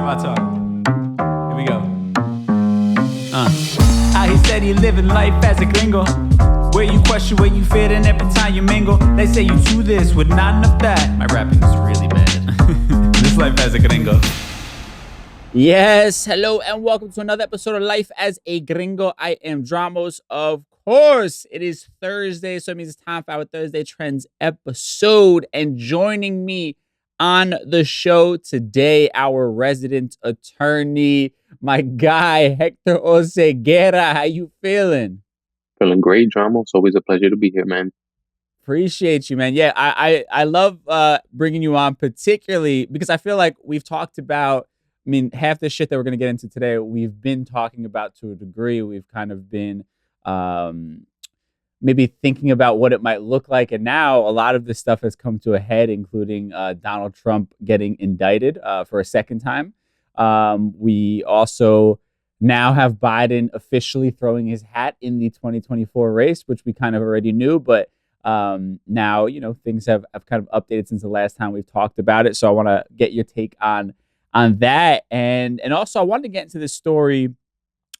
my talk. Here we go. How he said he living life as a gringo, where you question where you fit in every time you mingle. They say you do this with not enough that. My rapping is really bad. This life as a gringo. Yes, hello and welcome to another episode of Life as a Gringo. I am Dramos, of course. It is Thursday, so it means it's time for our Thursday Trends episode. And joining me on the show today, our resident attorney, my guy, Hector Oseguera. How you feeling? Feeling great, Dramos. It's always a pleasure to be here, man. Appreciate you, man. Yeah, I love bringing you on, particularly because I feel like we've talked about, half the shit that we're going to get into today, we've been talking about to a degree. We've kind of been maybe thinking about what it might look like. And now a lot of this stuff has come to a head, including Donald Trump getting indicted for a second time. We also now have Biden officially throwing his hat in the 2024 race, which we kind of already knew. But now, things have kind of updated since the last time we've talked about it. So I want to get your take on that. And also I wanted to get into this story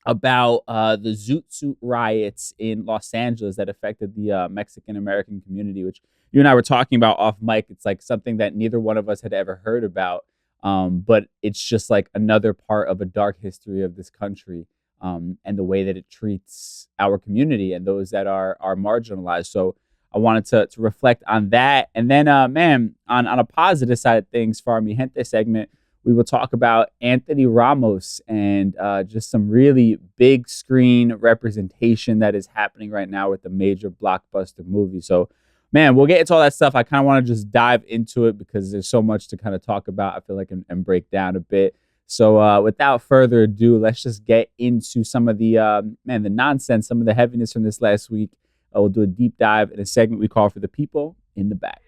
about the Zoot Suit riots in Los Angeles that affected the Mexican-American community, which you and I were talking about off mic. It's like something that neither one of us had ever heard about. But it's just like another part of a dark history of this country and the way that it treats our community and those that are marginalized. So I wanted to reflect on that. And then, on a positive side of things for our Mi Gente segment, we will talk about Anthony Ramos and just some really big screen representation that is happening right now with the major blockbuster movie. So, man, we'll get into all that stuff. I kind of want to just dive into it because there's so much to kind of talk about, I feel like, and break down a bit. So without further ado, let's just get into some of the, the nonsense, some of the heaviness from this last week. We'll do a deep dive in a segment we call For the People in the Back.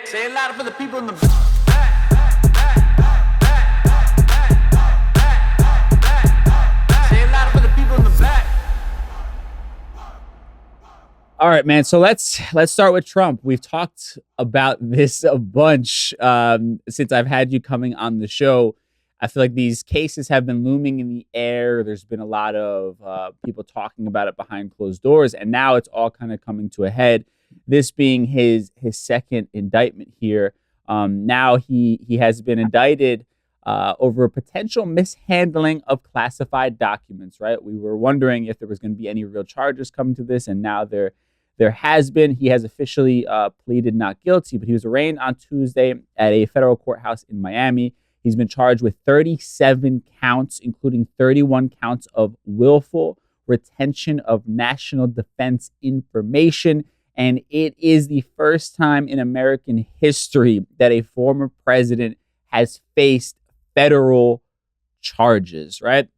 Say it louder for the people in the back. All right, man. So let's start with Trump. We've talked about this a bunch since I've had you coming on the show. I feel like these cases have been looming in the air. There's been a lot of people talking about it behind closed doors, and now it's all kind of coming to a head. This being his second indictment here. Now he has been indicted over a potential mishandling of classified documents. Right? We were wondering if there was going to be any real charges coming to this, and now there has been. He has officially pleaded not guilty, but he was arraigned on Tuesday at a federal courthouse in Miami. He's been charged with 37 counts, including 31 counts of willful retention of national defense information. And it is the first time in American history that a former president has faced federal charges, right?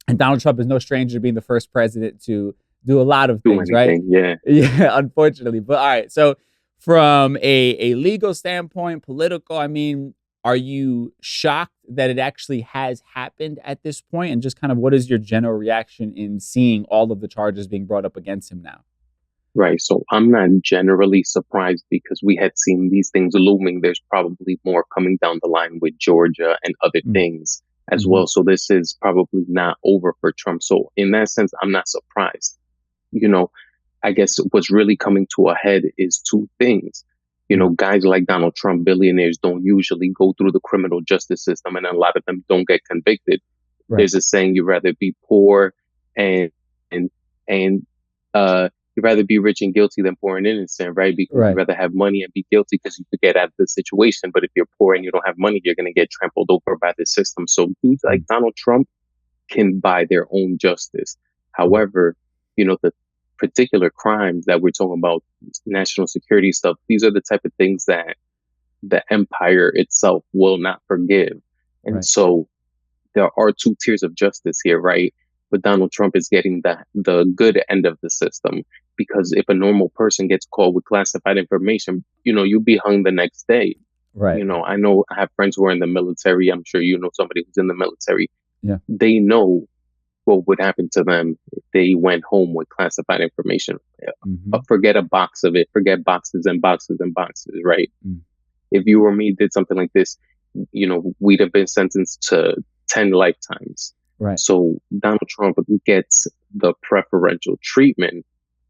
And Donald Trump is no stranger to being the first president to do a lot of things, right? Yeah, unfortunately. But all right, so from a legal standpoint, political, are you shocked that it actually has happened at this point? And just kind of what is your general reaction in seeing all of the charges being brought up against him now? Right. So I'm not generally surprised because we had seen these things looming. There's probably more coming down the line with Georgia and other things as well. So this is probably not over for Trump. So in that sense, I'm not surprised. I guess what's really coming to a head is two things. Guys like Donald Trump, billionaires, don't usually go through the criminal justice system, and a lot of them don't get convicted. Right. There's a saying: you'd rather be poor and you'd rather be rich and guilty than poor and innocent, right? Because you'd rather have money and be guilty because you could get out of the situation. But if you're poor and you don't have money, you're going to get trampled over by the system. So dudes like Donald Trump can buy their own justice. However, the particular crimes that we're talking about, national security stuff, these are the type of things that the empire itself will not forgive. And so there are two tiers of justice here, right? But Donald Trump is getting the good end of the system, because if a normal person gets caught with classified information, you'll be hung the next day. Right. I know I have friends who are in the military. I'm sure you know somebody who's in the military. Yeah. They know what would happen to them if they went home with classified information. Forget a box of it. Forget boxes and boxes and boxes, right? If you or me did something like this, we'd have been sentenced to 10 lifetimes. Right. So Donald Trump gets the preferential treatment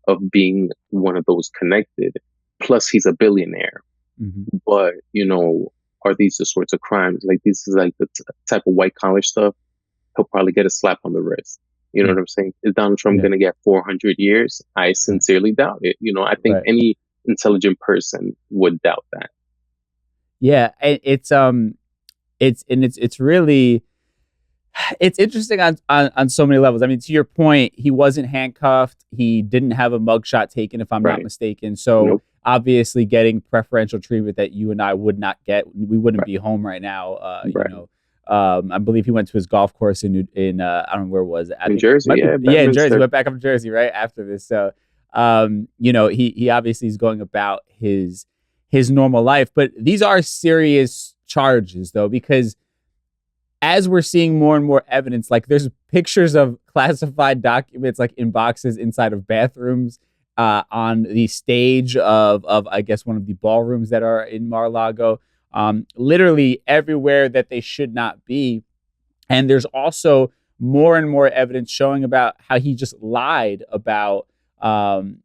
of being one of those connected. Plus, he's a billionaire. Mm-hmm. But, are these the sorts of crimes? Like, this is like the type of white collar stuff. He'll probably get a slap on the wrist. You know what I'm saying? Is Donald Trump going to get 400 years? I sincerely doubt it. I think any intelligent person would doubt that. Yeah, it's really, it's interesting on so many levels. I mean, to your point, he wasn't handcuffed. He didn't have a mugshot taken, if I'm not mistaken. So obviously getting preferential treatment that you and I would not get. We wouldn't be home right now. I believe he went to his golf course in I don't know where it was. In Jersey, in Jersey. He went back up to Jersey right after this. So, he obviously is going about his normal life. But these are serious charges, though, because as we're seeing more and more evidence, like there's pictures of classified documents like in boxes inside of bathrooms, on the stage of I guess one of the ballrooms that are in Mar-a-Lago, literally everywhere that they should not be. And there's also more and more evidence showing about how he just lied about,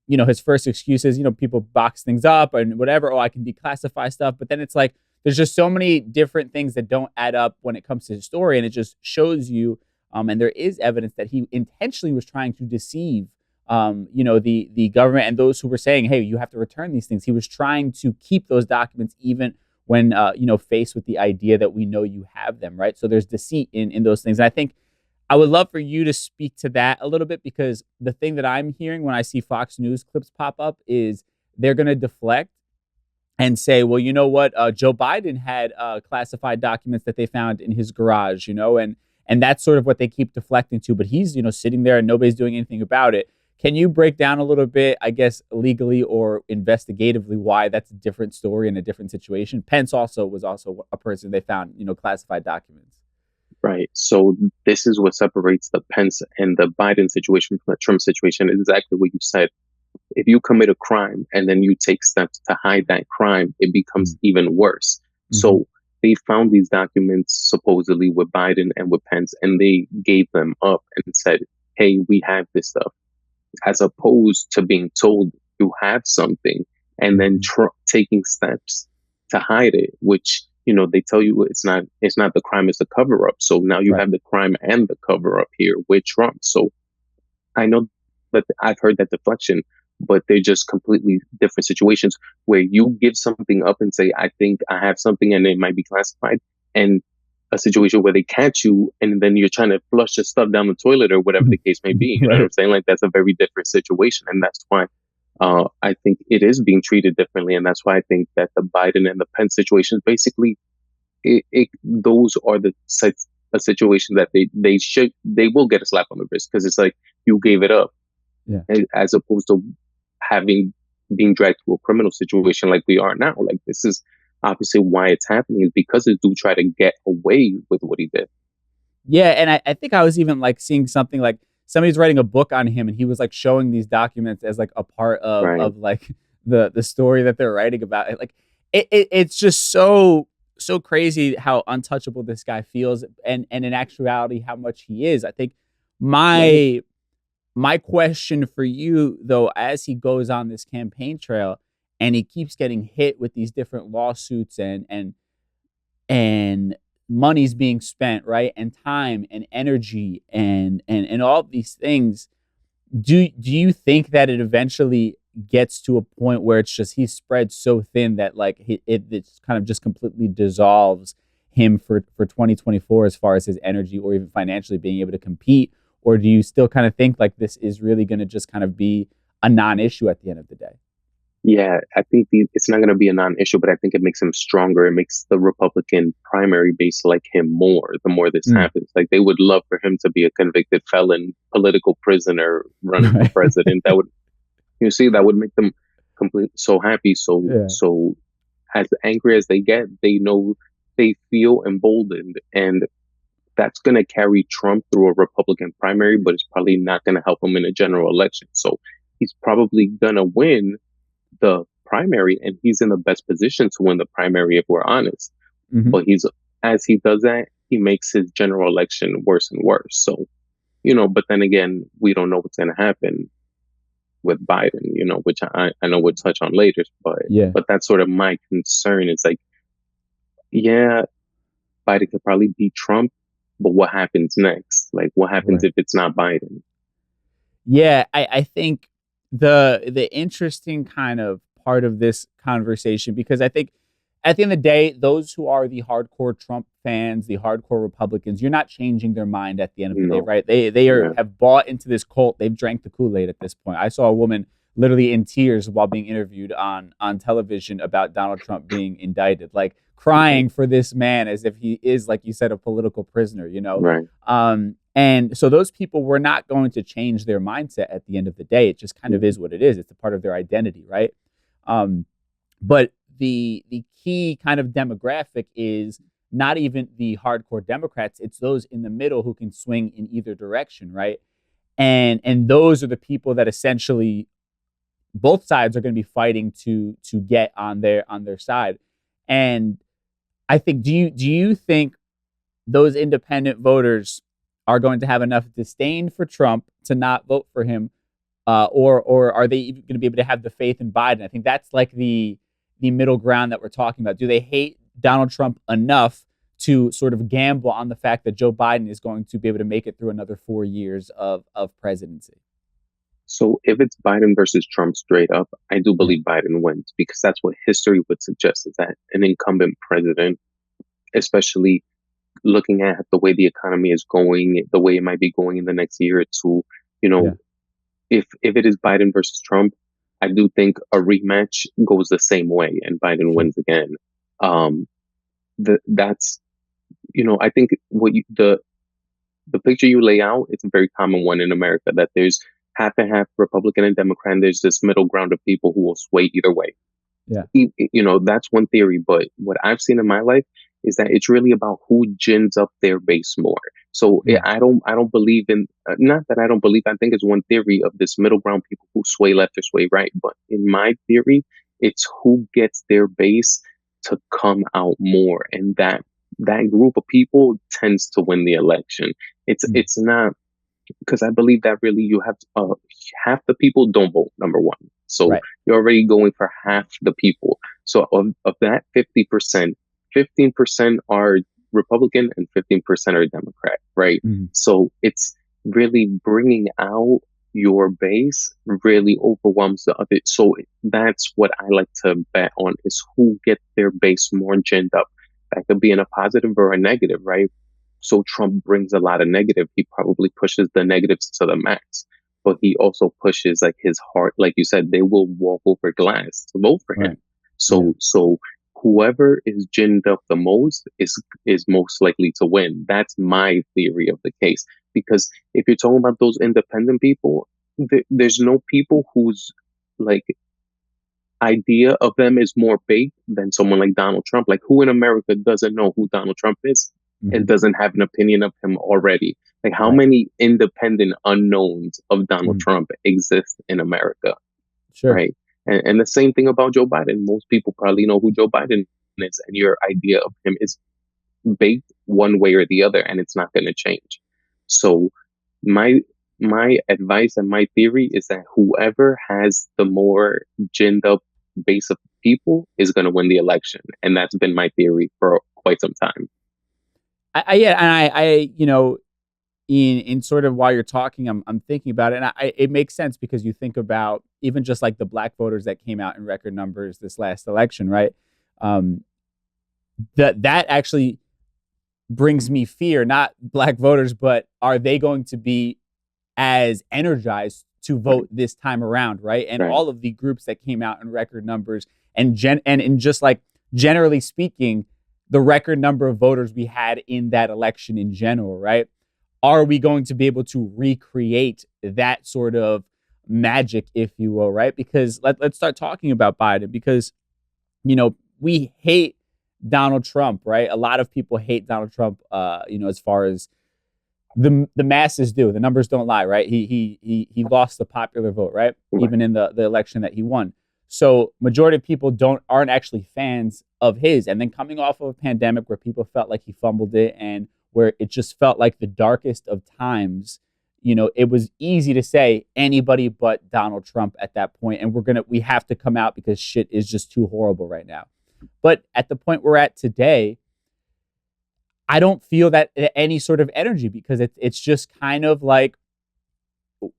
his first excuses. People box things up and whatever. Oh, I can declassify stuff. But then it's like, there's just so many different things that don't add up when it comes to his story. And it just shows you, and there is evidence that he intentionally was trying to deceive, the government and those who were saying, hey, you have to return these things. He was trying to keep those documents even when, faced with the idea that we know you have them, right? So there's deceit in those things. And I think I would love for you to speak to that a little bit, because the thing that I'm hearing when I see Fox News clips pop up is they're going to deflect and say, well, you know what? Joe Biden had classified documents that they found in his garage, and that's sort of what they keep deflecting to. But he's, sitting there and nobody's doing anything about it. Can you break down a little bit, I guess, legally or investigatively, why that's a different story and a different situation? Pence was also a person they found, classified documents. Right. So this is what separates the Pence and the Biden situation from the Trump situation. Is exactly what you said. If you commit a crime and then you take steps to hide that crime, it becomes even worse. Mm-hmm. So they found these documents supposedly with Biden and with Pence, and they gave them up and said, hey, we have this stuff, as opposed to being told you have something and then taking steps to hide it, which, they tell you it's not the crime, it's the cover up. So now you have the crime and the cover up here with Trump. So I know that I've heard that deflection, but they're just completely different situations where you give something up and say, I think I have something and it might be classified, and a situation where they catch you and then you're trying to flush your stuff down the toilet or whatever the case may be. You know what I'm saying? Like, that's a very different situation. And that's why I think it is being treated differently. And that's why I think that the Biden and the Pence situations, basically, those are the sets of situations that they will get a slap on the wrist, because it's like, you gave it up, as opposed to being dragged to a criminal situation like we are now. Like, this is obviously why it's happening, is because this dude tried to get away with what he did. Yeah, and I think I was even like seeing something like somebody's writing a book on him, and he was like showing these documents as like a part of like the story that they're writing about. Like it's just so crazy how untouchable this guy feels, and in actuality how much he is. I think my question for you, though, as he goes on this campaign trail and he keeps getting hit with these different lawsuits and money's being spent, right, and time and energy and all these things, do you think that it eventually gets to a point where it's just he's spread so thin that like it's kind of just completely dissolves him for 2024 as far as his energy or even financially being able to compete? Or do you still kind of think like this is really going to just kind of be a non-issue at the end of the day? Yeah, I think it's not going to be a non-issue, but I think it makes him stronger. It makes the Republican primary base like him more, the more this happens. Like, they would love for him to be a convicted felon, political prisoner running for president. That would, that would make them so happy. So as angry as they get, they know, they feel emboldened, and that's going to carry Trump through a Republican primary, but it's probably not going to help him in a general election. So he's probably going to win the primary, and he's in the best position to win the primary if we're honest. But as he does that, he makes his general election worse and worse. So, but then again, we don't know what's going to happen with Biden, which I know we'll touch on later, but that's sort of my concern. It's like, yeah, Biden could probably beat Trump, but what happens next? Like, what happens if it's not Biden? Yeah, I think the interesting kind of part of this conversation, because I think at the end of the day, those who are the hardcore Trump fans, the hardcore Republicans, you're not changing their mind at the end of the day, right? They have bought into this cult. They've drank the Kool-Aid at this point. I saw a woman literally in tears while being interviewed on television about Donald Trump being indicted, like crying for this man as if he is, like you said, a political prisoner, Right. And so those people were not going to change their mindset at the end of the day. It just kind of is what it is. It's a part of their identity, right? But the key kind of demographic is not even the hardcore Democrats. It's those in the middle who can swing in either direction, right? And those are the people that essentially both sides are going to be fighting to get on their side. And I think, do you think those independent voters are going to have enough disdain for Trump to not vote for him, or are they even going to be able to have the faith in Biden? I think that's like the middle ground that we're talking about. Do they hate Donald Trump enough to sort of gamble on the fact that Joe Biden is going to be able to make it through another 4 years of presidency? So if it's Biden versus Trump straight up, I do believe Biden wins, because that's what history would suggest, is that an incumbent president, especially looking at the way the economy is going, the way it might be going in the next year or two, if it is Biden versus Trump, I do think a rematch goes the same way and Biden wins again. That's, I think the picture you lay out, it's a very common one in America, that there's half and half Republican and Democrat, and there's this middle ground of people who will sway either way. Yeah. That's one theory, but what I've seen in my life is that it's really about who gins up their base more. So I don't believe in, not that I don't believe, I think it's one theory of this middle ground people who sway left or sway right. But in my theory, it's who gets their base to come out more. And that group of people tends to win the election. It's not, because I believe that really you have half the people don't vote, number one. So you're already going for half the people. So of that 50%, 15% are Republican and 15% are Democrat, right? Mm-hmm. So it's really bringing out your base really overwhelms the other. So that's what I like to bet on, is who gets their base more ginned up. That could be in a positive or a negative, right? So Trump brings a lot of negative. He probably pushes the negatives to the max, but he also pushes like his heart. Like you said, they will walk over glass to vote for him. So whoever is ginned up the most is most likely to win. That's my theory of the case. Because if you're talking about those independent people, there's no people whose like idea of them is more baked than someone like Donald Trump. Like, who in America doesn't know who Donald Trump is and doesn't have an opinion of him already? Like, how many independent unknowns of Donald Trump exist in America? Sure. Right. And the same thing about Joe Biden. Most people probably know who Joe Biden is, and your idea of him is baked one way or the other, and it's not going to change. So my advice and my theory is that whoever has the more ginned up base of people is going to win the election. And that's been my theory for quite some time. In sort of while you're talking, I'm thinking about it, and it makes sense, because you think about even just like the black voters that came out in record numbers this last election, right? That actually brings me fear, not black voters, but are they going to be as energized to vote this time around, right? And all of the groups that came out in record numbers, and just like generally speaking, the record number of voters we had in that election in general, right? Are we going to be able to recreate that sort of magic, if you will, right? Because let's start talking about Biden, because, we hate Donald Trump, right? A lot of people hate Donald Trump, as far as the masses do. The numbers don't lie, right? He lost the popular vote, right? Even in the election that he won. So majority of people aren't actually fans of his. And then coming off of a pandemic where people felt like he fumbled it and where it just felt like the darkest of times. It was easy to say anybody but Donald Trump at that point, and we have to come out because shit is just too horrible right now. But at the point we're at today, I don't feel that any sort of energy, because it's just kind of like,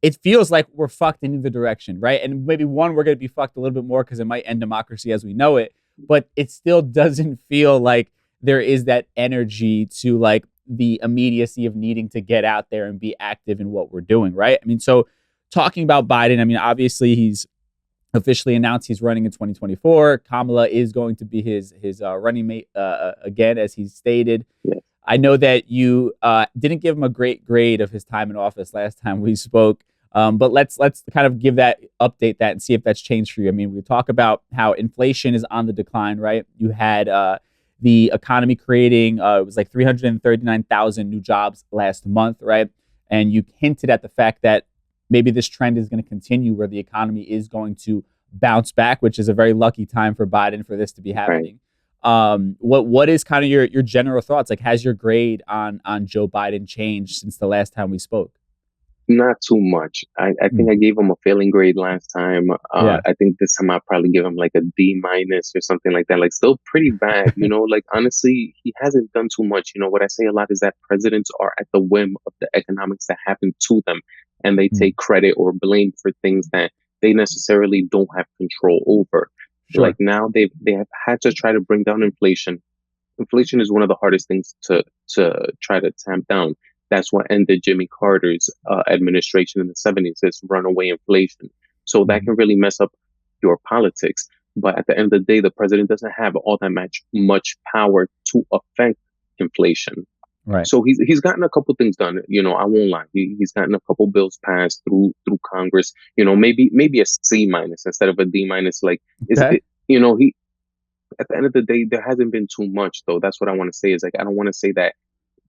it feels like we're fucked in either direction, right? And maybe we're going to be fucked a little bit more because it might end democracy as we know it, but it still doesn't feel like there is that energy to like the immediacy of needing to get out there and be active in what we're doing, right? I mean, so talking about Biden, I mean, obviously he's officially announced he's running in 2024. Kamala is going to be his running mate again, as he's stated. Yeah. I know that you didn't give him a great grade of his time in office last time we spoke, but let's kind of update that and see if that's changed for you. I mean, we talk about how inflation is on the decline, right? You had the economy creating, it was like 339,000 new jobs last month, right? And you hinted at the fact that maybe this trend is going to continue, where the economy is going to bounce back, which is a very lucky time for Biden for this to be happening. Right. What is kind of your general thoughts? Like, has your grade on Joe Biden changed since the last time we spoke? Not too much. I think I gave him a failing grade last time. I think this time I'll probably give him like a D- or something like that. Like, still pretty bad, like, honestly, he hasn't done too much. What I say a lot is that presidents are at the whim of the economics that happen to them, and they take credit or blame for things that they necessarily don't have control over. Sure. Like, now they have had to try to bring down inflation. Inflation is one of the hardest things to try to tamp down. That's what ended Jimmy Carter's administration in the 70s, is runaway inflation. So that can really mess up your politics. But at the end of the day, the president doesn't have all that much power to affect inflation. Right. So he's gotten a couple things done. I won't lie. He's gotten a couple bills passed through Congress. Maybe a C- instead of a D-. Like, okay. He, at the end of the day, there hasn't been too much, though. That's what I want to say, is like, I don't want to say that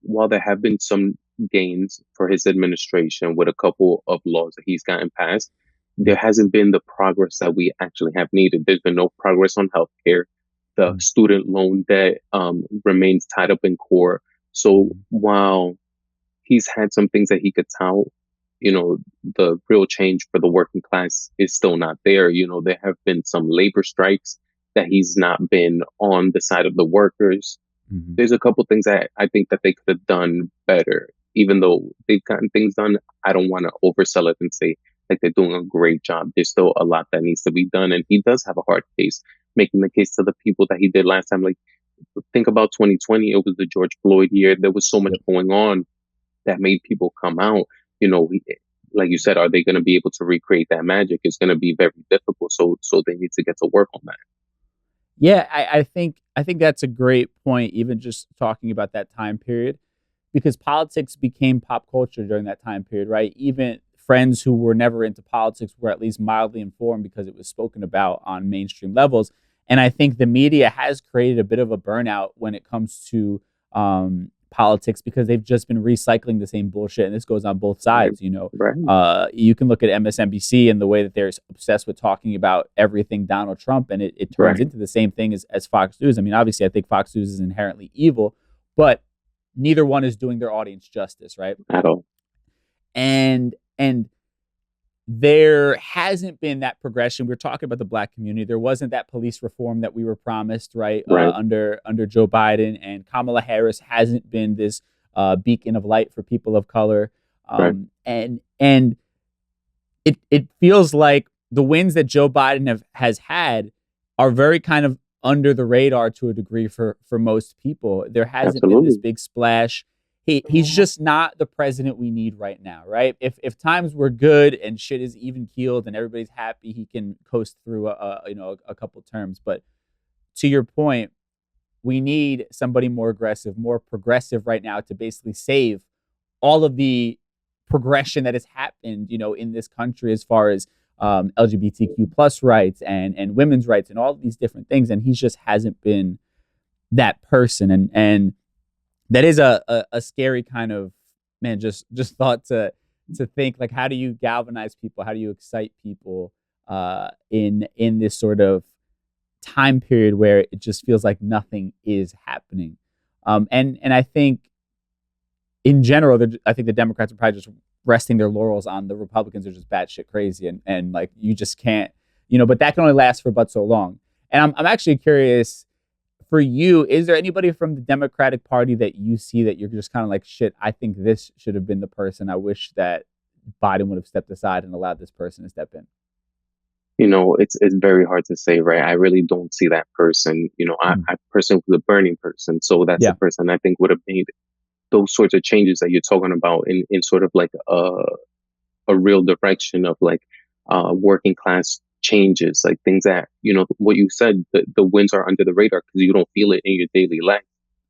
while there have been some gains for his administration with a couple of laws that he's gotten passed, there hasn't been the progress that we actually have needed. There's been no progress on healthcare. The student loan debt remains tied up in court. So while he's had some things that he could tout, the real change for the working class is still not there. There have been some labor strikes that he's not been on the side of the workers. There's a couple things that I think that they could have done better. Even though they've gotten things done, I don't want to oversell it and say like they're doing a great job. There's still a lot that needs to be done. And he does have a hard case, making the case to the people that he did last time. Like, think about 2020. It was the George Floyd year. There was so much going on that made people come out. Like you said, are they going to be able to recreate that magic? It's going to be very difficult. So they need to get to work on that. Yeah, I think that's a great point, even just talking about that time period, because politics became pop culture during that time period, right? Even friends who were never into politics were at least mildly informed because it was spoken about on mainstream levels. And I think the media has created a bit of a burnout when it comes to politics, because they've just been recycling the same bullshit. And this goes on both sides, Right. You can look at MSNBC and the way that they're obsessed with talking about everything Donald Trump, and it turns into the same thing as Fox News. I mean, obviously, I think Fox News is inherently evil, but neither one is doing their audience justice, right? At all. And there hasn't been that progression. We're talking about the Black community. There wasn't that police reform that we were promised, right? Under Joe Biden, and Kamala Harris hasn't been this beacon of light for people of color. And it feels like the wins that Joe Biden has had are very kind of under the radar to a degree for most people. There hasn't been this big splash. He's just not the president we need right now, right? If times were good and shit is even keeled and everybody's happy, he can coast through a couple terms. But to your point, we need somebody more aggressive, more progressive right now to basically save all of the progression that has happened, in this country as far as LGBTQ plus rights and women's rights and all of these different things. And he just hasn't been that person. And that is a scary kind of, man, just thought to think, like, how do you galvanize people? How do you excite people in this sort of time period where it just feels like nothing is happening? And I think in general, I think the Democrats are probably just resting their laurels on the Republicans are just batshit crazy, and like you just can't, but that can only last for but so long. And I'm actually curious for you, is there anybody from the Democratic Party that you see that you're just kind of like, shit, I think this should have been the person. I wish that Biden would have stepped aside and allowed this person to step in. It's very hard to say, right? I really don't see that person. I personally was a Bernie person, so that's the person I think would have made those sorts of changes that you're talking about in sort of like a real direction of like working class changes, like things that, what you said, the wins are under the radar because you don't feel it in your daily life.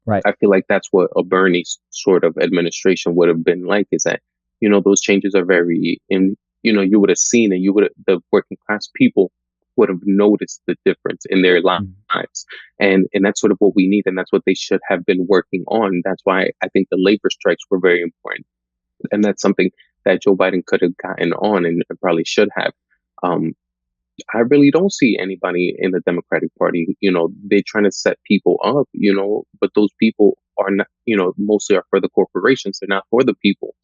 Right. I feel like that's what a Bernie sort of administration would have been like, is that, those changes are very you would have seen it. The working class people would have noticed the difference in their lives. And that's sort of what we need. And that's what they should have been working on. That's why I think the labor strikes were very important. And that's something that Joe Biden could have gotten on and probably should have. I really don't see anybody in the Democratic Party. They're trying to set people up, but those people are not, mostly are for the corporations. They're not for the people.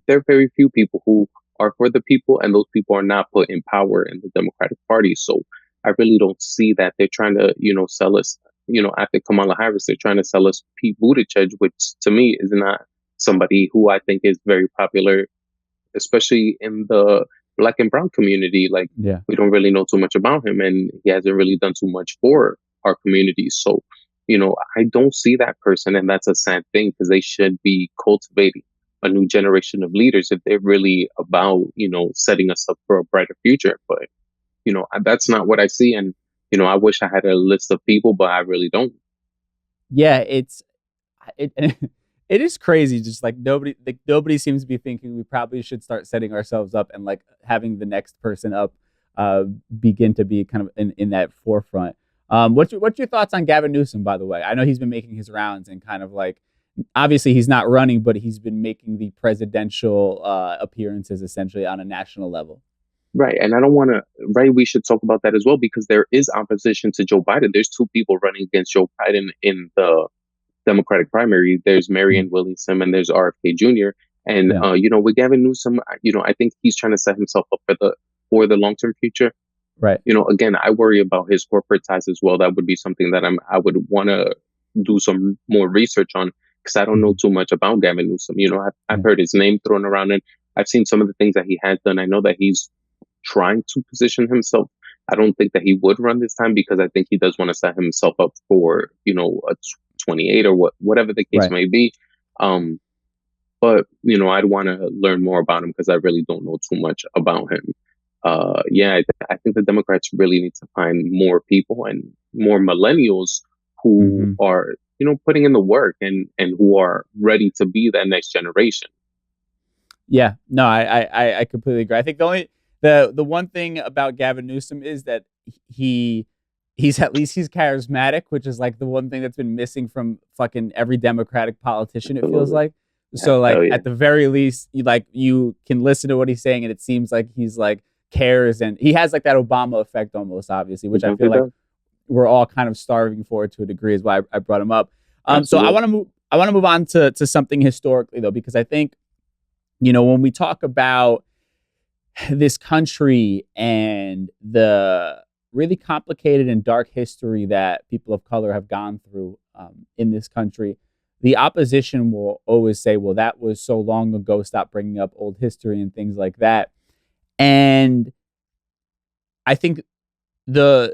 There are very few people who are for the people, and those people are not put in power in the Democratic Party. So I really don't see that they're trying to, sell us, after Kamala Harris, they're trying to sell us Pete Buttigieg, which to me is not somebody who I think is very popular, especially in the Black and brown community. Like, we don't really know too much about him, and he hasn't really done too much for our community. So, I don't see that person, and that's a sad thing because they should be cultivating a new generation of leaders if they're really about, setting us up for a brighter future. But, that's not what I see. And, I wish I had a list of people, but I really don't. Yeah, it is crazy. Just like nobody seems to be thinking we probably should start setting ourselves up and like having the next person up begin to be kind of in that forefront. What's your thoughts on Gavin Newsom, by the way? I know he's been making his rounds and kind of like, obviously he's not running, but he's been making the presidential appearances essentially on a national level. Right. And I don't want to, we should talk about that as well, because there is opposition to Joe Biden. There's two people running against Joe Biden in the Democratic primary. There's Marianne Williamson and there's RFK Jr. And, with Gavin Newsom, I think he's trying to set himself up for the long-term future. Right. Again, I worry about his corporate ties as well. That would be something that I would want to do some more research on, because I don't know too much about Gavin Newsom. I've heard his name thrown around, and I've seen some of the things that he has done. I know that he's trying to position himself. I don't think that he would run this time, because I think he does want to set himself up for, a 28 or whatever the case may be. But, I'd want to learn more about him, because I really don't know too much about him. I think the Democrats really need to find more people and more millennials who are, putting in the work and who are ready to be that next generation. Yeah, no, I completely agree. I think the one thing about Gavin Newsom is that he's charismatic, which is like the one thing that's been missing from fucking every Democratic politician, it feels like. So like at the very least, you can listen to what he's saying and it seems like he's like cares, and he has like that Obama effect almost, obviously, which I feel like we're all kind of starving for to a degree, is why I brought him up. So I want to move on to something historically though, because I think, when we talk about this country and the really complicated and dark history that people of color have gone through in this country, the opposition will always say, well, that was so long ago, stop bringing up old history and things like that. And I think the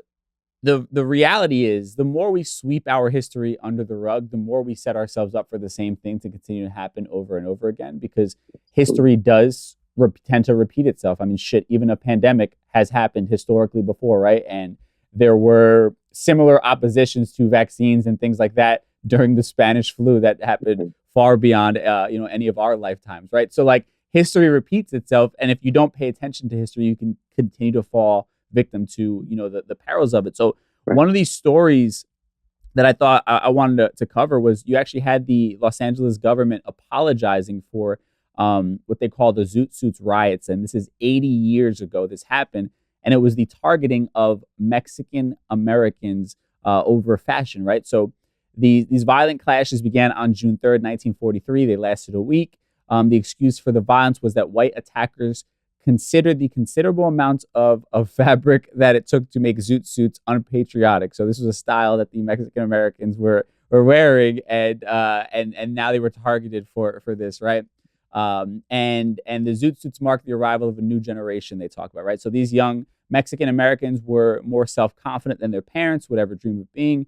reality is, the more we sweep our history under the rug, the more we set ourselves up for the same thing to continue to happen over and over again, because history does tend to repeat itself. I mean, shit, even a pandemic has happened historically before, right? And there were similar oppositions to vaccines and things like that during the Spanish flu that happened far beyond, any of our lifetimes, right? So like history repeats itself. And if you don't pay attention to history, you can continue to fall victim to, the perils of it. So one of these stories that I thought I wanted to cover was, you actually had the Los Angeles government apologizing for what they call the Zoot Suits riots. And this is 80 years ago this happened. And it was the targeting of Mexican Americans over fashion, right? So These violent clashes began on June 3rd, 1943. They lasted a week. The excuse for the violence was that white attackers considered the considerable amounts of fabric that it took to make zoot suits unpatriotic. So this was a style that the Mexican Americans were wearing, and now they were targeted for this, right? And the zoot suits marked the arrival of a new generation. They talk about, right? So these young Mexican Americans were more self-confident than their parents would ever dream of being.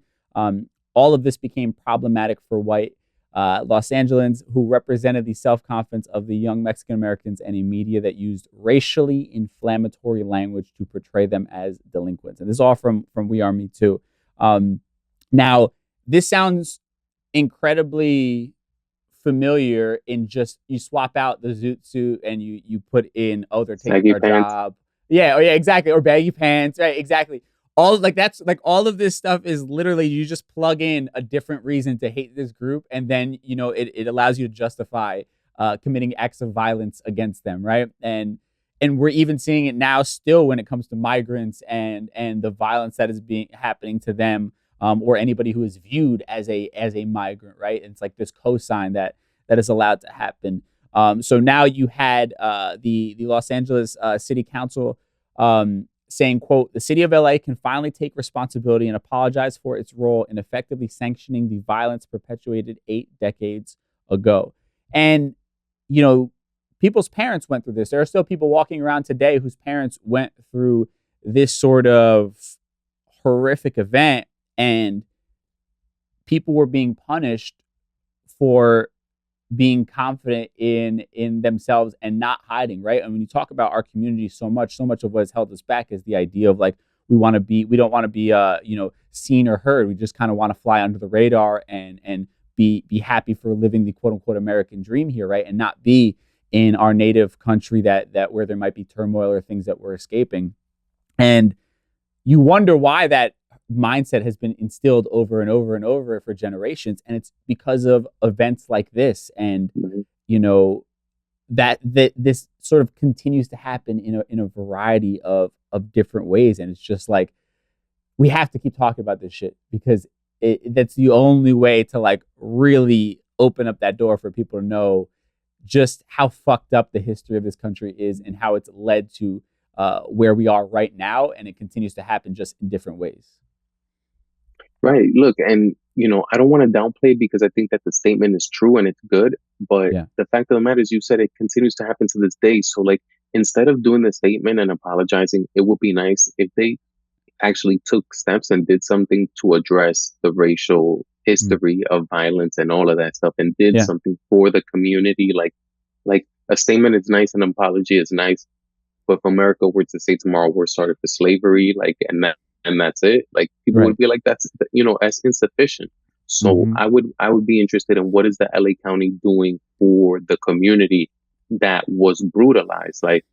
All of this became problematic for white Los Angeles, who represented the self-confidence of the young Mexican Americans and a media that used racially inflammatory language to portray them as delinquents. And this is all from We Are Me Too. Now, this sounds incredibly familiar in just you swap out the zoot suit and you put in, oh, they're taking Baggy our pants. job. Yeah, oh yeah, exactly. Or baggy pants, right? Exactly. All of this stuff is literally you just plug in a different reason to hate this group, and then it allows you to justify committing acts of violence against them, right? And we're even seeing it now still when it comes to migrants and the violence that is happening to them, or anybody who is viewed as a migrant, right? And it's like this cosign that is allowed to happen. So now you had the Los Angeles City Council saying, quote, the city of LA can finally take responsibility and apologize for its role in effectively sanctioning the violence perpetuated 8 decades ago. And, people's parents went through this. There are still people walking around today whose parents went through this sort of horrific event, and people were being punished for being confident in themselves and not hiding, right? And when you talk about our community so much of what has held us back is the idea of like, we don't want to be seen or heard. We just kind of want to fly under the radar and be happy for living the quote unquote American dream here, right? And not be in our native country that where there might be turmoil or things that we're escaping. And you wonder why that mindset has been instilled over and over and over for generations, and it's because of events like this, and that this sort of continues to happen in a variety of different ways. And it's just like, we have to keep talking about this shit, because that's the only way to like really open up that door for people to know just how fucked up the history of this country is and how it's led to where we are right now, and it continues to happen just in different ways. Right. Look, and I don't want to downplay, because I think that the statement is true and it's good. But the fact of the matter is, you said it continues to happen to this day. So like, instead of doing the statement and apologizing, it would be nice if they actually took steps and did something to address the racial history of violence and all of that stuff, and did something for the community. Like a statement is nice, an apology is nice. But if America were to say tomorrow we're sorry for slavery, and that's it, like people would be like, that's as insufficient. So I would be interested in, what is the LA County doing for the community that was brutalized? Like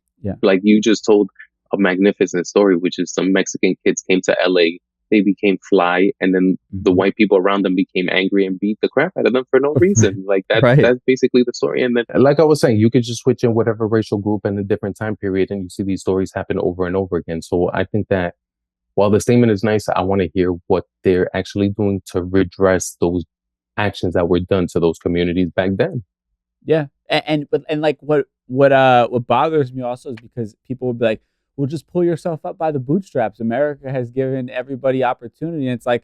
you just told a magnificent story, which is some Mexican kids came to LA, they became fly, and then the white people around them became angry and beat the crap out of them for no reason. Like that's basically the story. And then, like I was saying, you could just switch in whatever racial group in a different time period, and you see these stories happen over and over again. So I think that while the statement is nice, I want to hear what they're actually doing to redress those actions that were done to those communities back then. Yeah, and like what bothers me also is because people would be like, "Well, just pull yourself up by the bootstraps. America has given everybody opportunity." And it's like,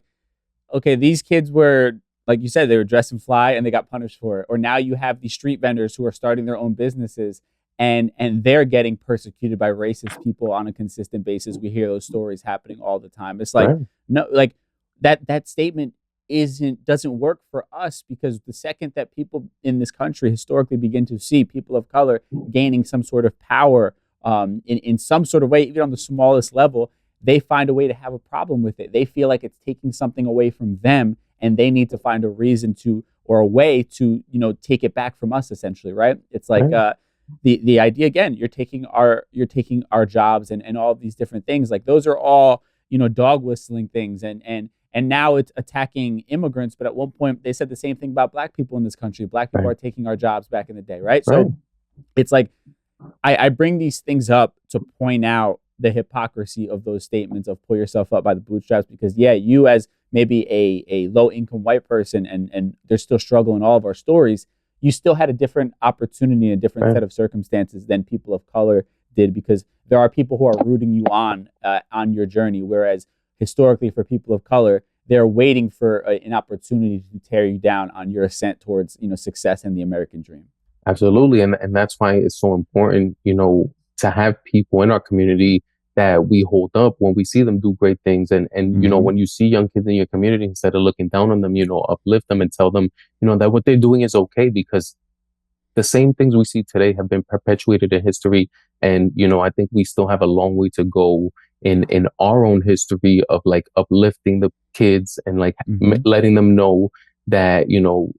okay, these kids were, like you said, they were dressing fly and they got punished for it. Or now you have these street vendors who are starting their own businesses, and they're getting persecuted by racist people on a consistent basis. We hear those stories happening all the time. It's like, no, like that statement doesn't work for us, because the second that people in this country historically begin to see people of color gaining some sort of power in some sort of way, even on the smallest level, they find a way to have a problem with it. They feel like it's taking something away from them, and they need to find a reason to, or a way to, take it back from us, essentially, right? It's like the idea, again, you're taking our jobs and all of these different things. Like, those are all, dog whistling things, and now it's attacking immigrants. But at one point they said the same thing about black people in this country. Black people are taking our jobs back in the day, right? So it's like, I bring these things up to point out the hypocrisy of those statements of pull yourself up by the bootstraps, because you as maybe a low income white person, and there's still struggle in all of our stories, you still had a different opportunity and a different set of circumstances than people of color did, because there are people who are rooting you on your journey, whereas historically for people of color, they're waiting for an opportunity to tear you down on your ascent towards success and the American dream. Absolutely. And that's why it's so important, to have people in our community that we hold up when we see them do great things. And when you see young kids in your community, instead of looking down on them, uplift them and tell them, that what they're doing is okay, because the same things we see today have been perpetuated in history. And, I think we still have a long way to go in our own history of like uplifting the kids and like letting them know that,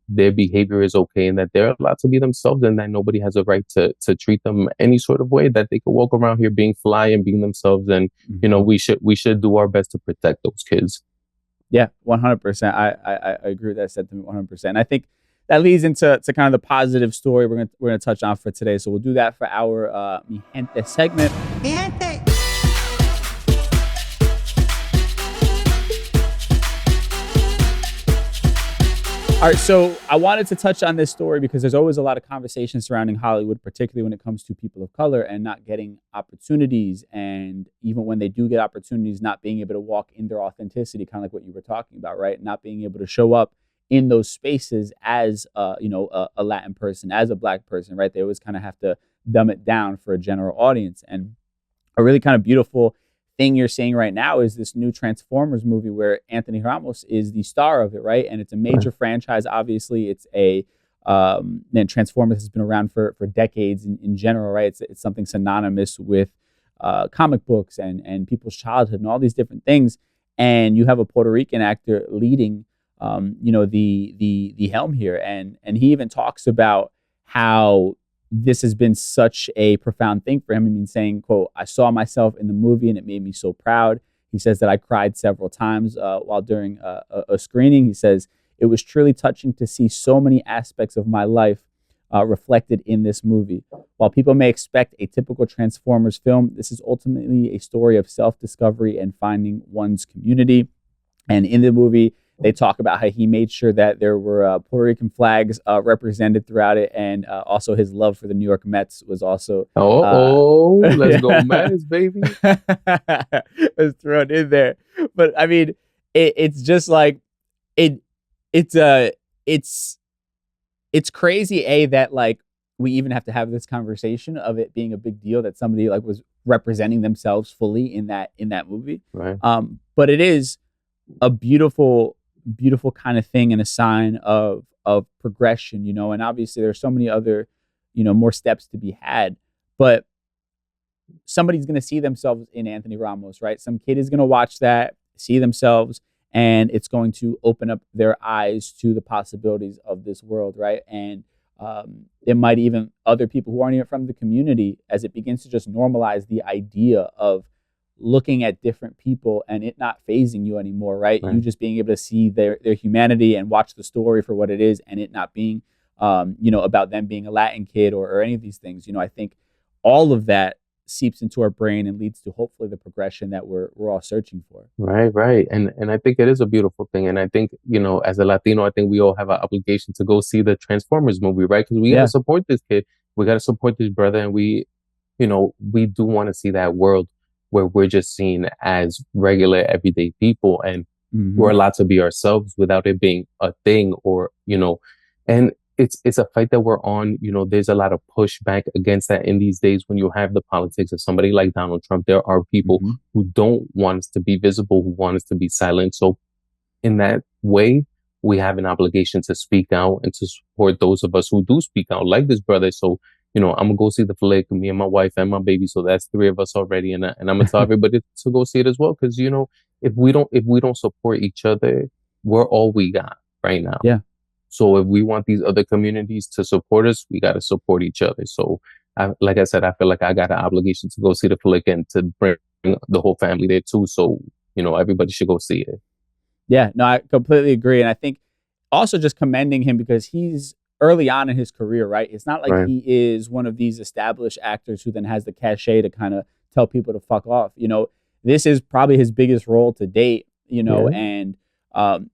their behavior is okay and that they're allowed to be themselves, and that nobody has a right to treat them any sort of way, that they could walk around here being fly and being themselves. And, we should do our best to protect those kids. Yeah, 100%. I agree with that sentiment 100%. I think that leads into kind of the positive story we're gonna touch on for today. So we'll do that for our Mi Gente segment. Mi Gente. All right, so I wanted to touch on this story because there's always a lot of conversation surrounding Hollywood, particularly when it comes to people of color and not getting opportunities. And even when they do get opportunities, not being able to walk in their authenticity, kind of like what you were talking about, right? Not being able to show up in those spaces as, a Latin person, as a Black person, right? They always kind of have to dumb it down for a general audience. And a really kind of beautiful thing you're seeing right now is this new Transformers movie where Anthony Ramos is the star of it, right? And it's a major franchise. Obviously, it's and Transformers has been around for decades in general, right? It's something synonymous with comic books and people's childhood and all these different things. And you have a Puerto Rican actor leading, the helm here, and he even talks about how this has been such a profound thing for him. I mean, saying, quote, "I saw myself in the movie and it made me so proud." He says that I cried several times while during a screening. He says, "It was truly touching to see so many aspects of my life reflected in this movie. While people may expect a typical Transformers film, this is ultimately a story of self-discovery and finding one's community." And in the movie, they talk about how he made sure that there were Puerto Rican flags represented throughout it, and also his love for the New York Mets was also. Let's go Mets, baby! was thrown in there. But I mean, it's just like it's crazy. That like we even have to have this conversation of it being a big deal that somebody like was representing themselves fully in that movie. Right. But it is a beautiful kind of thing and a sign of progression, and obviously there's so many other, more steps to be had, but somebody's going to see themselves in Anthony Ramos, right? Some kid is going to watch that, see themselves, and it's going to open up their eyes to the possibilities of this world, right? And it might even other people who aren't even from the community, as it begins to just normalize the idea of looking at different people and it not phasing you anymore, right? You just being able to see their humanity and watch the story for what it is, and it not being, about them being a Latin kid or any of these things. I think all of that seeps into our brain and leads to hopefully the progression that we're all searching for. Right. And I think it is a beautiful thing. And I think, as a Latino, I think we all have an obligation to go see the Transformers movie, right? Because we got to support this kid. We got to support this brother. And we do want to see that world where we're just seen as regular, everyday people, and we're allowed to be ourselves without it being a thing, or, and it's a fight that we're on. There's a lot of pushback against that in these days when you have the politics of somebody like Donald Trump. There are people who don't want us to be visible, who want us to be silent. So in that way, we have an obligation to speak out and to support those of us who do speak out, like this brother. So, I'm gonna go see the flick, me and my wife and my baby. So that's 3 of us already. And I'm gonna tell everybody to go see it as well. Cause if we don't support each other, we're all we got right now. Yeah. So if we want these other communities to support us, we got to support each other. So like I said, I feel like I got an obligation to go see the flick and to bring the whole family there too. So, everybody should go see it. Yeah, no, I completely agree. And I think also just commending him because he's early on in his career, right? It's not like he is one of these established actors who then has the cachet to kind of tell people to fuck off. This is probably his biggest role to date, and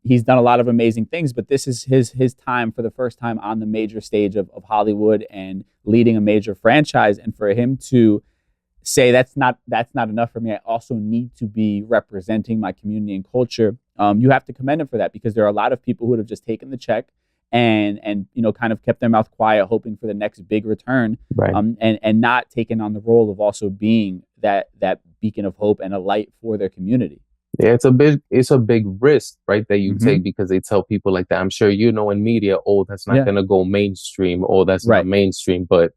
he's done a lot of amazing things, but this is his time for the first time on the major stage of Hollywood and leading a major franchise. And for him to say that's not enough for me, I also need to be representing my community and culture. You have to commend him for that, because there are a lot of people who would have just taken the check and kind of kept their mouth quiet, hoping for the next big return, right. And not taking on the role of also being that beacon of hope and a light for their community. Yeah, it's a big risk, right, that you take, because they tell people like that. I'm sure in media, that's not going to go mainstream, that's not mainstream. But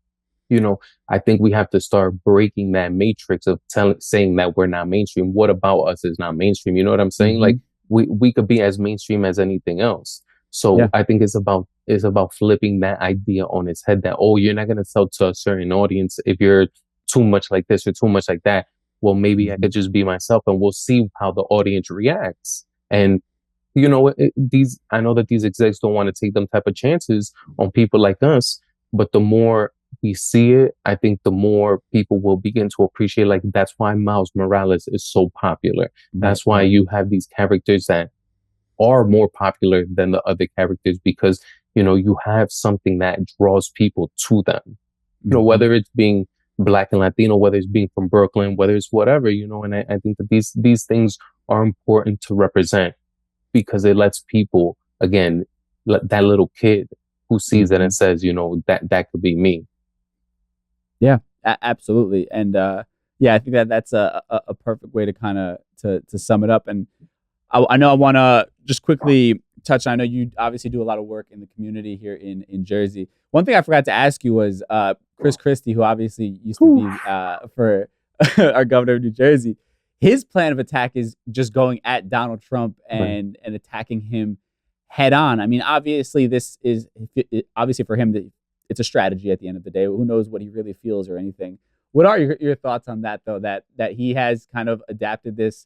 I think we have to start breaking that matrix of saying that we're not mainstream. What about us is not mainstream? You know what I'm saying? Like we could be as mainstream as anything else. So I think it's about flipping that idea on its head, that, you're not going to sell to a certain audience if you're too much like this or too much like that. Well, maybe I could just be myself, and we'll see how the audience reacts. And I know that these execs don't want to take them type of chances on people like us, but the more we see it, I think the more people will begin to appreciate, like, that's why Miles Morales is so popular. That's why you have these characters that are more popular than the other characters, because, you have something that draws people to them, whether it's being Black and Latino, whether it's being from Brooklyn, whether it's whatever, and I think that these things are important to represent, because it lets people, again, that little kid who sees it and says, that could be me. Yeah, absolutely. And I think that's a perfect way to kind of to sum it up. And I know I want to just quickly touch on, I know you obviously do a lot of work in the community here in Jersey. One thing I forgot to ask you was Chris Christie, who obviously used to be for our governor of New Jersey. His plan of attack is just going at Donald Trump and attacking him head on. I mean, obviously this is obviously for him, it's a strategy at the end of the day. Who knows what he really feels or anything. What are your thoughts on that, though, that he has kind of adapted this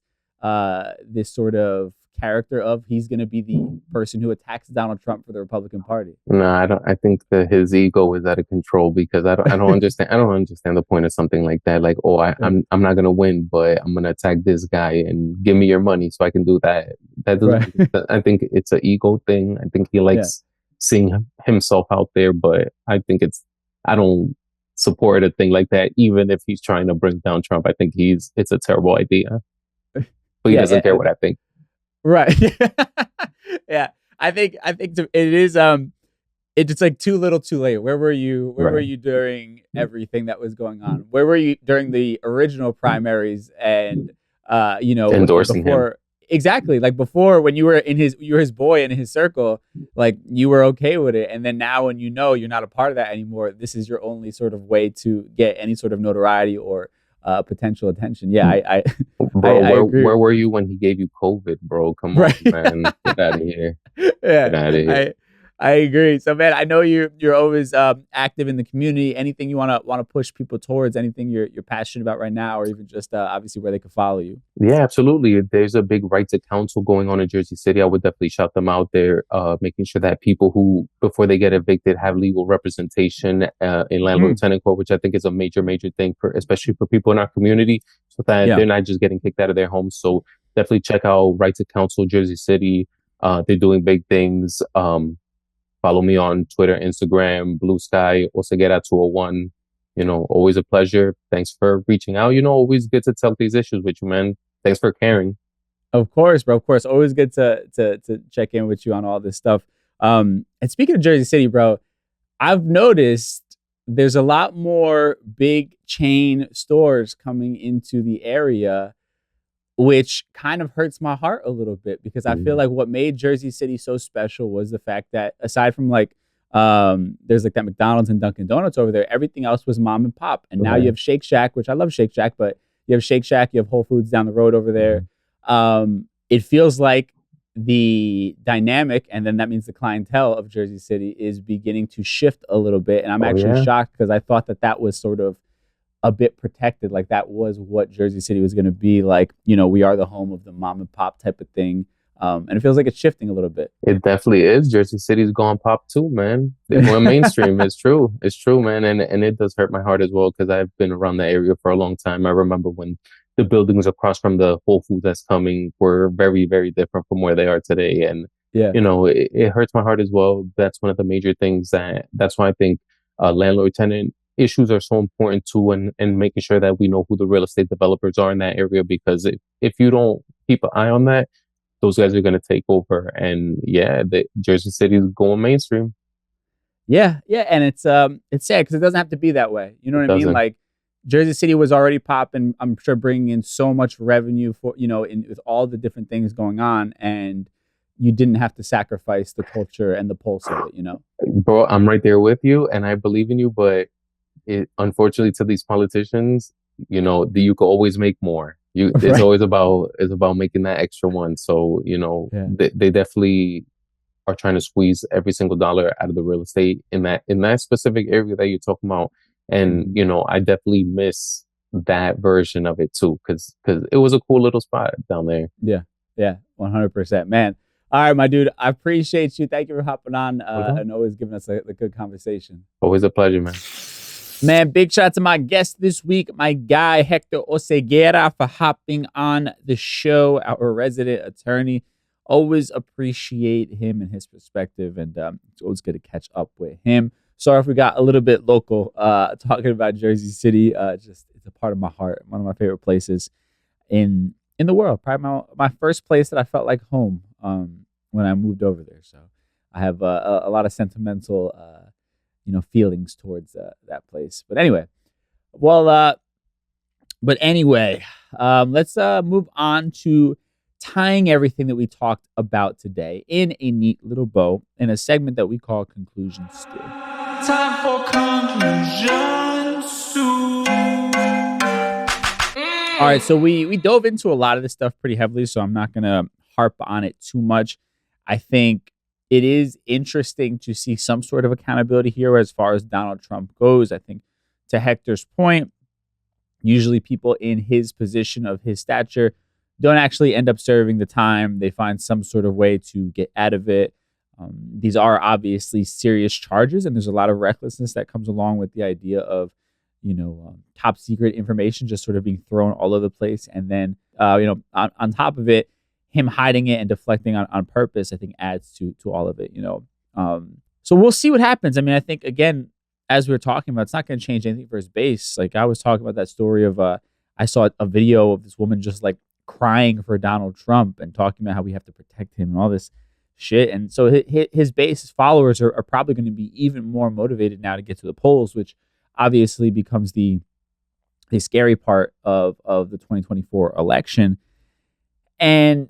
sort of character of he's going to be the person who attacks Donald Trump for the Republican Party? No, I don't. I think that his ego is out of control, because I don't understand. I don't understand the point of something like that. Like, I'm not going to win, but I'm going to attack this guy and give me your money so I can do that. That doesn't. I think it's an ego thing. I think he likes seeing himself out there, but I think I don't support a thing like that, even if he's trying to bring down Trump. I think it's a terrible idea, but he doesn't care what I think. Right. Yeah. I think it is, it's like too little too late. Where were you? Were you during everything that was going on? Where were you during the original primaries and, endorsing him? Exactly. Like before, when you were his boy in his circle, like you were okay with it. And then now when you're not a part of that anymore, this is your only sort of way to get any sort of notoriety or potential attention. Yeah, Bro, I agree. Where were you when he gave you COVID, bro? Come on, man. Get out of here. Yeah, get out of here. I agree. So, man, I know you're always active in the community. Anything you want to push people towards? Anything you're passionate about right now, or even just obviously where they can follow you? Yeah, absolutely. There's a big right to counsel going on in Jersey City. I would definitely shout them out there, making sure that people who, before they get evicted, have legal representation in landlord tenant court, which I think is a major thing especially for people in our community, so that they're not just getting kicked out of their homes. So definitely check out Right to Counsel Jersey City. They're doing big things. Follow me on Twitter, Instagram, Blue Sky, Oseguera 201. Always a pleasure. Thanks for reaching out. Always good to talk these issues with you, man. Thanks for caring. Of course, bro. Of course. Always good to check in with you on all this stuff. And speaking of Jersey City, bro, I've noticed there's a lot more big chain stores coming into the area, which kind of hurts my heart a little bit, because I feel like what made Jersey City so special was the fact that aside from like there's like that McDonald's and Dunkin' Donuts over there, everything else was mom and pop. And now you have Shake Shack, which I love Shake Shack, but you have Shake Shack, you have Whole Foods down the road over there. It feels like the dynamic, and then that means the clientele of Jersey City is beginning to shift a little bit. And I'm actually shocked, because I thought that was sort of a bit protected. Like that was what Jersey City was going to be like. We are the home of the mom and pop type of thing. And it feels like it's shifting a little bit. It definitely is. Jersey City's gone pop too, man. They're going mainstream. It's true. It's true, man. And it does hurt my heart as well because I've been around that area for a long time. I remember when the buildings across from the Whole Foods that's coming were very, very different from where they are today. And, Yeah. it hurts my heart as well. That's one of the major things that's why I think landlord tenant issues are so important too, and making sure that we know who the real estate developers are in that area, because if you don't keep an eye on that, those guys are going to take over. And yeah, the Jersey City is going mainstream. Yeah, and it's sad because it doesn't have to be that way. You know what I mean? Like Jersey City was already popping, I'm sure, bringing in so much revenue for with all the different things going on, and you didn't have to sacrifice the culture and the pulse of it. Bro, I'm right there with you, and I believe in you, but unfortunately to these politicians, you could always make more. It's always about making that extra one. So they definitely are trying to squeeze every single dollar out of the real estate in that specific area that you're talking about. And I definitely miss that version of it too, because it was a cool little spot down there. Yeah, 100%, man. All right, my dude, I appreciate you. Thank you for hopping on and always giving us a good conversation. Always a pleasure, man. Man, big shout out to my guest this week, my guy, Hector Oseguera, for hopping on the show, our resident attorney. Always appreciate him and his perspective, and it's always good to catch up with him. Sorry if we got a little bit local talking about Jersey City. It's a part of my heart, one of my favorite places in the world. Probably my first place that I felt like home when I moved over there. So I have a lot of sentimental feelings towards that place. But anyway, let's move on to tying everything that we talked about today in a neat little bow in a segment that we call Conclusion Stew. Time for Conclusion Stew. All right, so we dove into a lot of this stuff pretty heavily, so I'm not going to harp on it too much. I think it is interesting to see some sort of accountability here as far as Donald Trump goes. I think to Hector's point, usually people in his position of his stature don't actually end up serving the time. They find some sort of way to get out of it. These are obviously serious charges, and there's a lot of recklessness that comes along with the idea of, top secret information just sort of being thrown all over the place. And then, on top of it, him hiding it and deflecting on purpose, I think adds to all of it, So we'll see what happens. I mean, I think, again, as we were talking about, it's not going to change anything for his base. Like I was talking about that story of, I saw a video of this woman just like crying for Donald Trump and talking about how we have to protect him and all this shit. And so his base, his followers are probably going to be even more motivated now to get to the polls, which obviously becomes the scary part of the 2024 election. And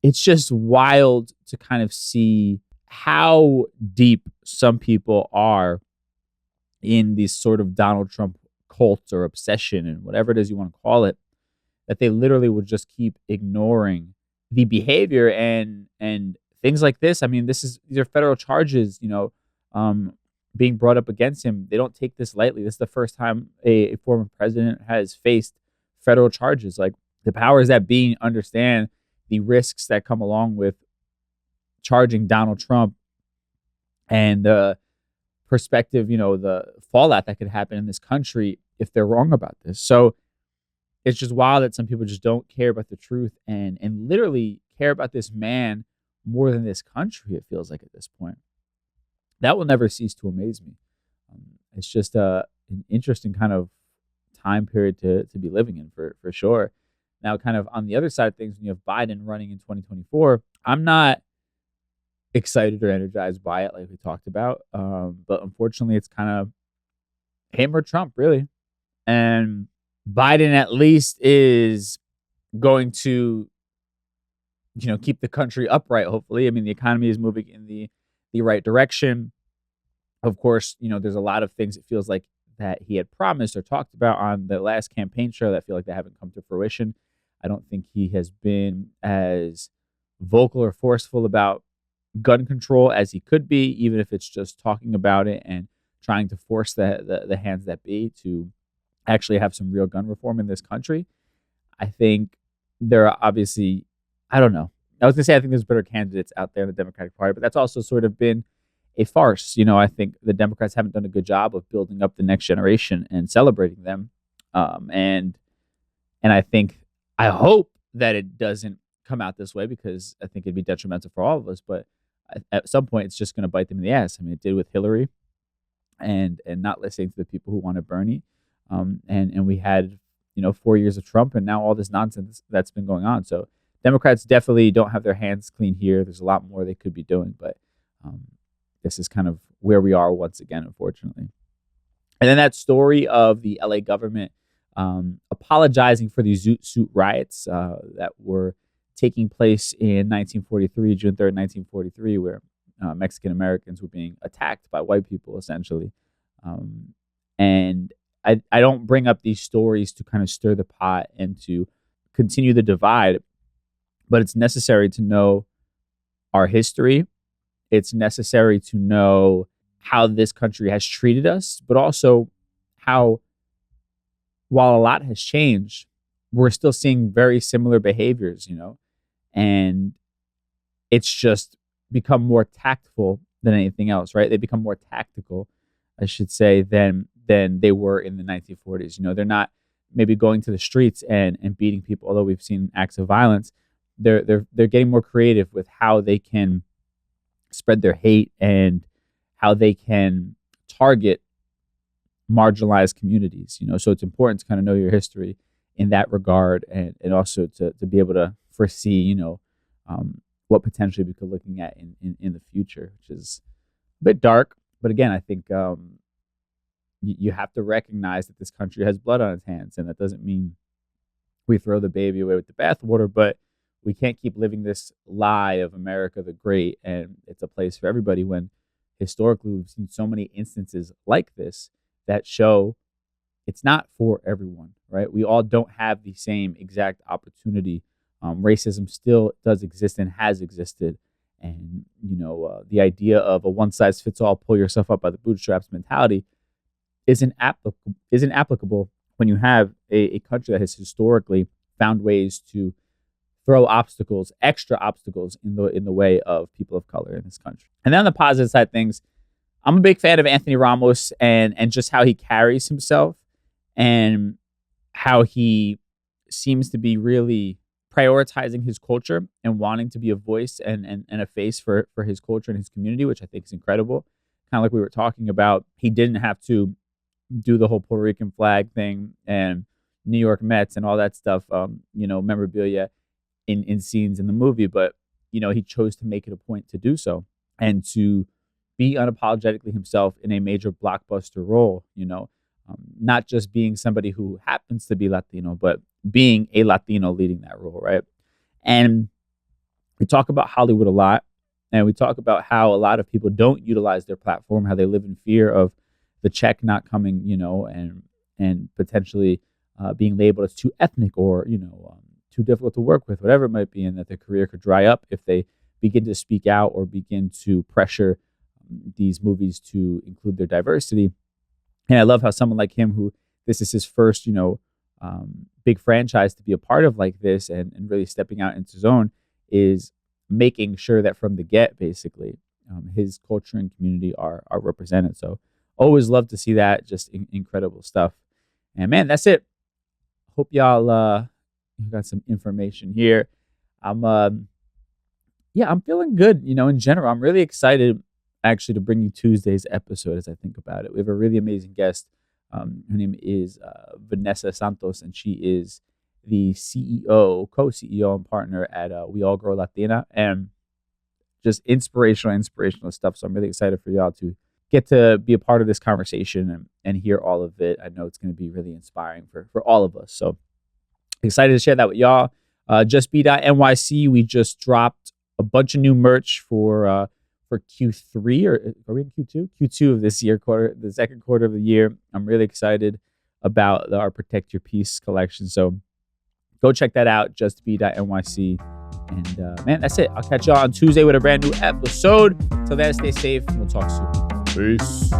it's just wild to kind of see how deep some people are in this sort of Donald Trump cult or obsession and whatever it is you want to call it, that they literally would just keep ignoring the behavior and things like this. I mean, these are federal charges, being brought up against him. They don't take this lightly. This is the first time a former president has faced federal charges. Like, the powers that be understand the risks that come along with charging Donald Trump and the perspective, the fallout that could happen in this country if they're wrong about this. So it's just wild that some people just don't care about the truth and literally care about this man more than this country, it feels like at this point. That will never cease to amaze me. It's just an interesting kind of time period to be living in for sure. Now, kind of on the other side of things, when you have Biden running in 2024, I'm not excited or energized by it like we talked about. But unfortunately, it's kind of him or Trump, really. And Biden at least is going to, keep the country upright, hopefully. I mean, the economy is moving in the right direction. Of course, there's a lot of things it feels like that he had promised or talked about on the last campaign show that feel like they haven't come to fruition. I don't think he has been as vocal or forceful about gun control as he could be, even if it's just talking about it and trying to force the hands that be to actually have some real gun reform in this country. I think there are obviously I don't know. I was going to say I think there's better candidates out there in the Democratic Party, but that's also sort of been a farce. I think the Democrats haven't done a good job of building up the next generation and celebrating them. And I hope that it doesn't come out this way, because I think it'd be detrimental for all of us. But at some point, it's just going to bite them in the ass. I mean, it did with Hillary, and not listening to the people who wanted Bernie. And we had 4 years of Trump, and now all this nonsense that's been going on. So Democrats definitely don't have their hands clean here. There's a lot more they could be doing, but this is kind of where we are once again, unfortunately. And then that story of the LA government apologizing for these Zoot Suit riots that were taking place in 1943, June 3rd, 1943, where Mexican Americans were being attacked by white people, essentially. And I don't bring up these stories to kind of stir the pot and to continue the divide, but it's necessary to know our history. It's necessary to know how this country has treated us, but also how, while a lot has changed, we're still seeing very similar behaviors, and it's just become more tactful than anything else, right? They become more tactical, I should say, than they were in the 1940s. They're not maybe going to the streets and beating people, although we've seen acts of violence. They're getting more creative with how they can spread their hate and how they can target marginalized communities. So it's important to kind of know your history in that regard, and also to be able to foresee, what potentially we could be looking at in the future, which is a bit dark. But again, I think you have to recognize that this country has blood on its hands, and that doesn't mean we throw the baby away with the bathwater, but we can't keep living this lie of America the Great and it's a place for everybody, when historically we've seen so many instances like this that show it's not for everyone, right? We all don't have the same exact opportunity. Racism still does exist and has existed. And, the idea of a one-size-fits-all, pull yourself up by the bootstraps mentality isn't applicable when you have a country that has historically found ways to throw extra obstacles in the way of people of color in this country. And then on the positive side of things, I'm a big fan of Anthony Ramos and just how he carries himself, and how he seems to be really prioritizing his culture and wanting to be a voice and a face for his culture and his community, which I think is incredible. Kind of like we were talking about, he didn't have to do the whole Puerto Rican flag thing and New York Mets and all that stuff, memorabilia in scenes in the movie, but he chose to make it a point to do so and to be unapologetically himself in a major blockbuster role, not just being somebody who happens to be Latino, but being a Latino leading that role, right? And we talk about Hollywood a lot, and we talk about how a lot of people don't utilize their platform, how they live in fear of the check not coming, and potentially being labeled as too ethnic or, too difficult to work with, whatever it might be, and that their career could dry up if they begin to speak out or begin to pressure these movies to include their diversity. And I love how someone like him, who this is his first, big franchise to be a part of like this, and really stepping out into his own, is making sure that from the get, basically, his culture and community are represented. So always love to see that. Just incredible stuff. And man, that's it. Hope y'all got some information here. I'm feeling good, in general. I'm really excited actually to bring you Tuesday's episode as I think about it. We have a really amazing guest. Her name is Vanessa Santos, and she is the CEO, co-CEO and partner at We All Grow Latina, and just inspirational stuff. So I'm really excited for y'all to get to be a part of this conversation and hear all of it. I know it's going to be really inspiring for all of us. So excited to share that with y'all. Just B.NYC, we just dropped a bunch of new merch for Q3, or are we in Q2? Q2 of this year, the second quarter of the year. I'm really excited about our Protect Your Peace collection. So go check that out, just B.NYC. And man, that's it. I'll catch y'all on Tuesday with a brand new episode. Till then, stay safe, and we'll talk soon. Peace.